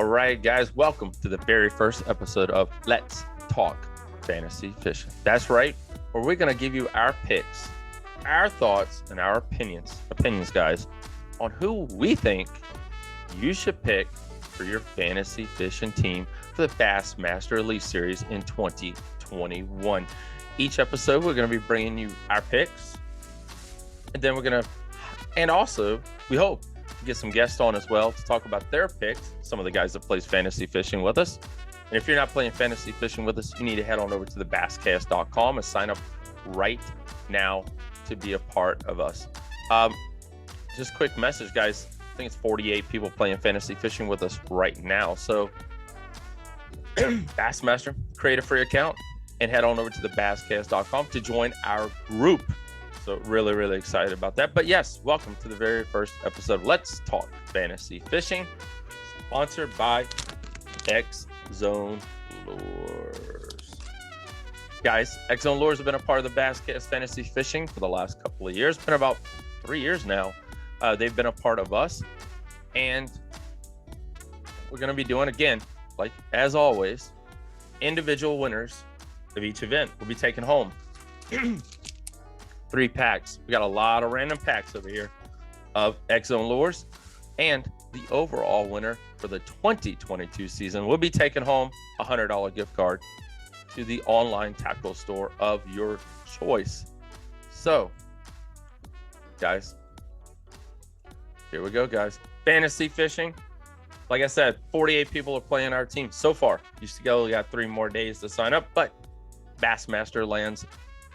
right, guys, welcome to the very first episode of Let's Talk Fantasy Fishing. That's right, where we're going to give you our picks, our thoughts, and our opinions, guys, on who we think you should pick for your fantasy fishing team for the Bassmaster Elite Series in 2021. Each episode, we're going to be bringing you our picks, and then and also, we hope, get some guests on as well to talk about their picks, some of the guys that plays fantasy fishing with us. And if you're not playing fantasy fishing with us, you need to head on over to thebasscast.com and sign up right now to be a part of us. Just quick message, guys. I think it's 48 people playing fantasy fishing with us right now. So Bassmaster, create a free account and head on over to thebasscast.com to join our group. So really excited about that. But yes, welcome to the very first episode of Let's Talk Fantasy Fishing, sponsored by X Zone Lures. Guys, X Zone Lures have been a part of the Basscast Fantasy Fishing for the last couple of years. It's been about 3 years now. They've been a part of us. And we're going to be doing, again, like as always, individual winners of each event will be taken home. 3 packs. We got a lot of random packs over here of X Zone Lures, and the overall winner for the 2022 season will be taking home a $100 gift card to the online tackle store of your choice. So, guys, here we go, guys. Fantasy fishing. Like I said, 48 people are playing our team so far. You still got 3 more days to sign up, but Bassmaster lands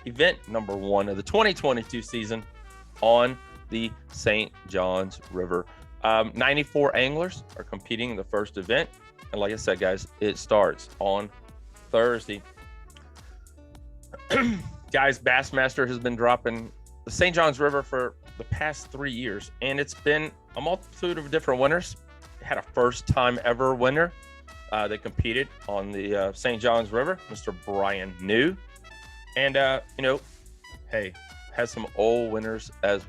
event number 1 of the 2022 season on the St. Johns River. 94 anglers are competing in the first event. And like I said, guys, it starts on Thursday. Guys, Bassmaster has been dropping the St. Johns River for the past 3 years, and it's been a multitude of different winners. It had a first time ever winner that competed on the St. Johns River, Mr. Brian New. And, hey, has some old winners I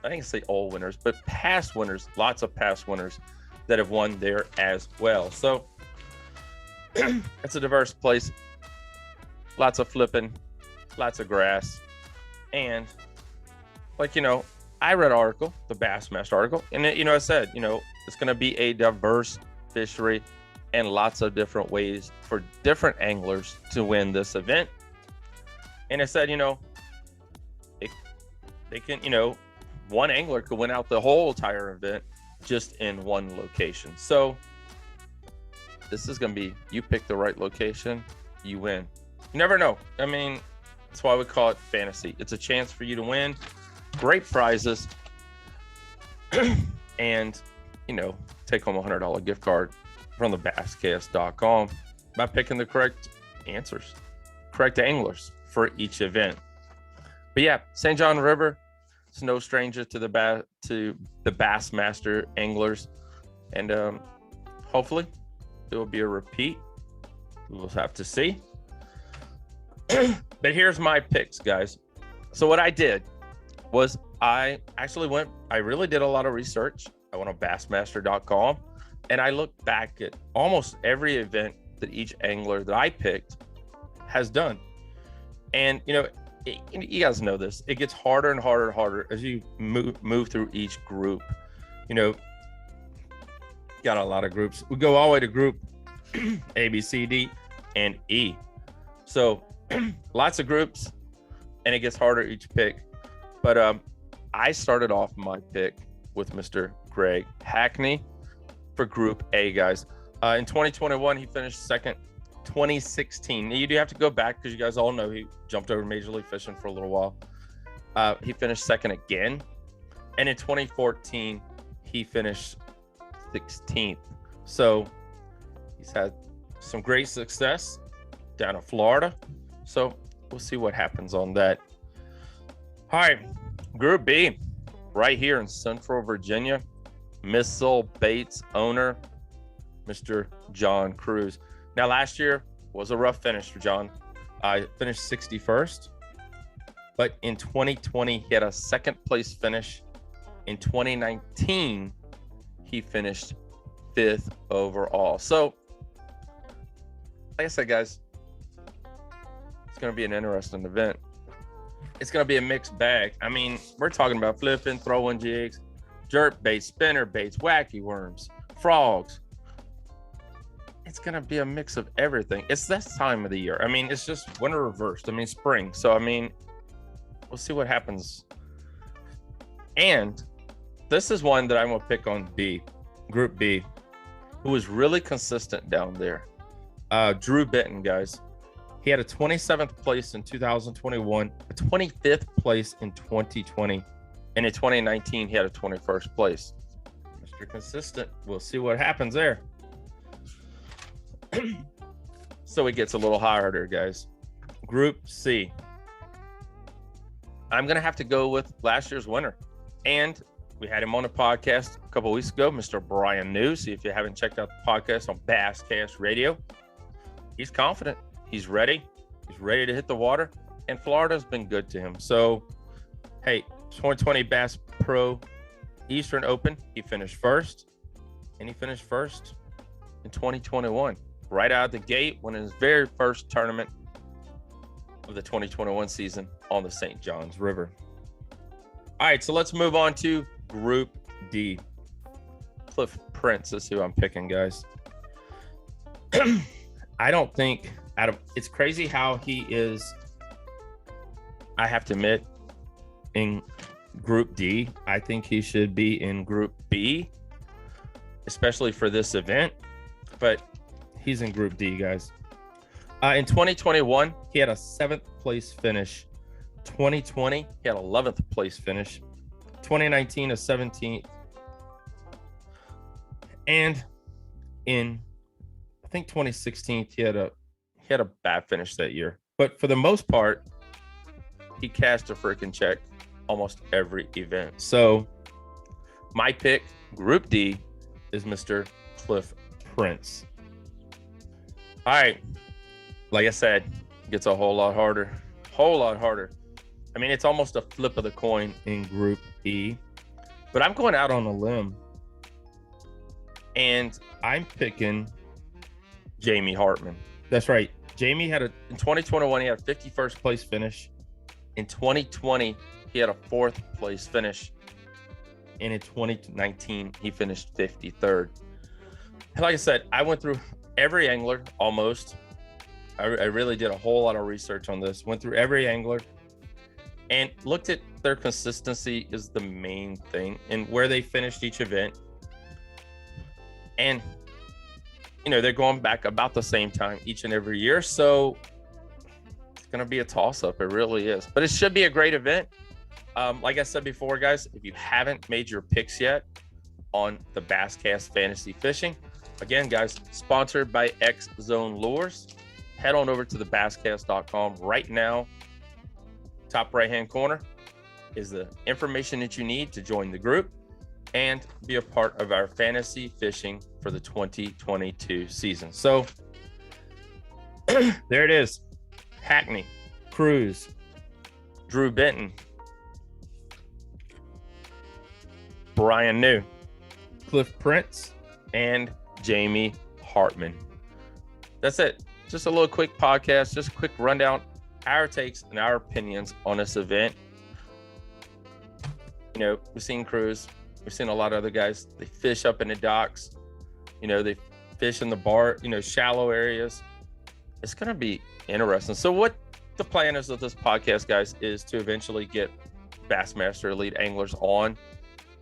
think say old winners, but past winners, lots of past winners that have won there as well. So it's a diverse place, lots of flipping, lots of grass. And I read an article, the Bassmaster article, and I said, it's going to be a diverse fishery and lots of different ways for different anglers to win this event. And I said, they can, one angler could win out the whole entire event just in one location. So this is going to be, you pick the right location, you win. You never know. I mean, that's why we call it fantasy. It's a chance for you to win great prizes and, take home a $100 gift card from the basscast.com by picking the correct answers, correct anglers for each event. But yeah, St. John River is no stranger to the Bassmaster anglers, and hopefully it will be a repeat. We'll have to see. But here's my picks, guys. So what I did was I really did a lot of research. I went on bassmaster.com and I looked back at almost every event that each angler that I picked has done. And, you guys know this. It gets harder and harder as you move through each group. Got a lot of groups. We go all the way to group A, B, C, D, and E. So lots of groups, and it gets harder each pick. But I started off my pick with Mr. Greg Hackney for Group A, guys. In 2021, he finished second. 2016, you do have to go back because you guys all know he jumped over Major League Fishing for a little while. He finished second again, and in 2014 he finished 16th. So he's had some great success down in Florida, so we'll see what happens on that. All right, Group B, right here in Central Virginia. Missile Baits owner Mr. John Cruz. Now, last year was a rough finish for John. I finished 61st, but in 2020, he had a second place finish. In 2019, he finished 5th overall. So, like I said, guys, it's going to be an interesting event. It's going to be a mixed bag. I mean, we're talking about flipping, throwing jigs, jerk baits, spinner baits, wacky worms, frogs. It's going to be a mix of everything. It's this time of the year. I mean, it's just winter reversed. I mean, spring. So, I mean, we'll see what happens. And this is one that I'm going to pick on B, Group B, who was really consistent down there. Drew Benton, guys. He had a 27th place in 2021, a 25th place in 2020, and in 2019, he had a 21st place. Mr. Consistent. We'll see what happens there. So it gets a little harder, guys. Group C. I'm going to have to go with last year's winner. And we had him on the podcast a couple of weeks ago, Mr. Brian New. See if you haven't checked out the podcast on Basscast Radio. He's confident. He's ready. He's ready to hit the water. And Florida's been good to him. So, hey, 2020 Bass Pro Eastern Open, he finished first. And he finished first in 2021. Right out of the gate, winning his very first tournament of the 2021 season on the St. Johns River. All right, so let's move on to Group D. Cliff Prince is who I'm picking, guys. I don't think it's crazy how he is, I have to admit, in Group D. I think he should be in Group B, especially for this event, but he's in Group D, guys. In 2021, he had a 7th place finish. 2020, he had 11th place finish. 2019, a 17th. And in, I think 2016, he had a bad finish that year. But for the most part, he cashed a freaking check almost every event. So my pick, Group D, is Mr. Cliff Prince. All right. Like I said, it gets a whole lot harder. I mean, it's almost a flip of the coin in Group E. But I'm going out on a limb. And I'm picking Jamie Hartman. That's right. Jamie in 2021, he had a 51st place finish. In 2020, he had a 4th place finish. And in 2019, he finished 53rd. And like I said, I went through every angler almost. I really did a whole lot of research on this. Went through every angler and looked at their consistency is the main thing and where they finished each event. And, you know, they're going back about the same time each and every year. So it's going to be a toss-up. It really is. But it should be a great event. Like I said before, guys, if you haven't made your picks yet on the Basscast Fantasy Fishing, again, guys, sponsored by X Zone Lures. Head on over to the basscast.com right now. Top right-hand corner is the information that you need to join the group and be a part of our fantasy fishing for the 2022 season. So there it is. Hackney, Cruz, Drew Benton, Brian New, Cliff Prince, and Jamie Hartman. That's it. Just a little quick podcast, just a quick rundown, our takes and our opinions on this event. You know, we've seen Cruz, we've seen a lot of other guys. They fish up in the docks, you know, they fish in the bar, you know, shallow areas. It's going to be interesting. So what the plan is of this podcast, guys, is to eventually get Bassmaster Elite anglers on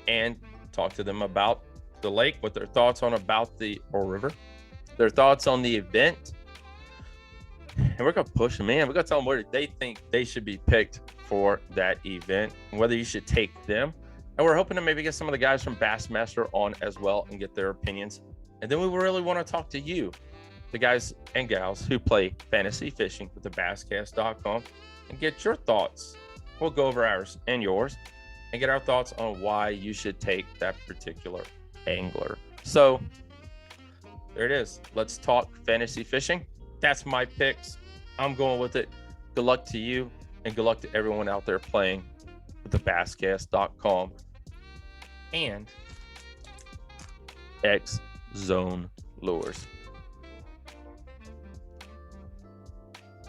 and talk to them about the lake, what their thoughts on about the river, their thoughts on the event. And we're going to push them in. We're going to tell them where they think they should be picked for that event and whether you should take them. And we're hoping to maybe get some of the guys from Bassmaster on as well and get their opinions. And then we really want to talk to you, the guys and gals who play fantasy fishing with the basscast.com, and get your thoughts. We'll go over ours and yours and get our thoughts on why you should take that particular angler. So there it is. Let's talk fantasy fishing. That's my picks. I'm going with it. Good luck to you and good luck to everyone out there playing with the basscast.com and X zone lures.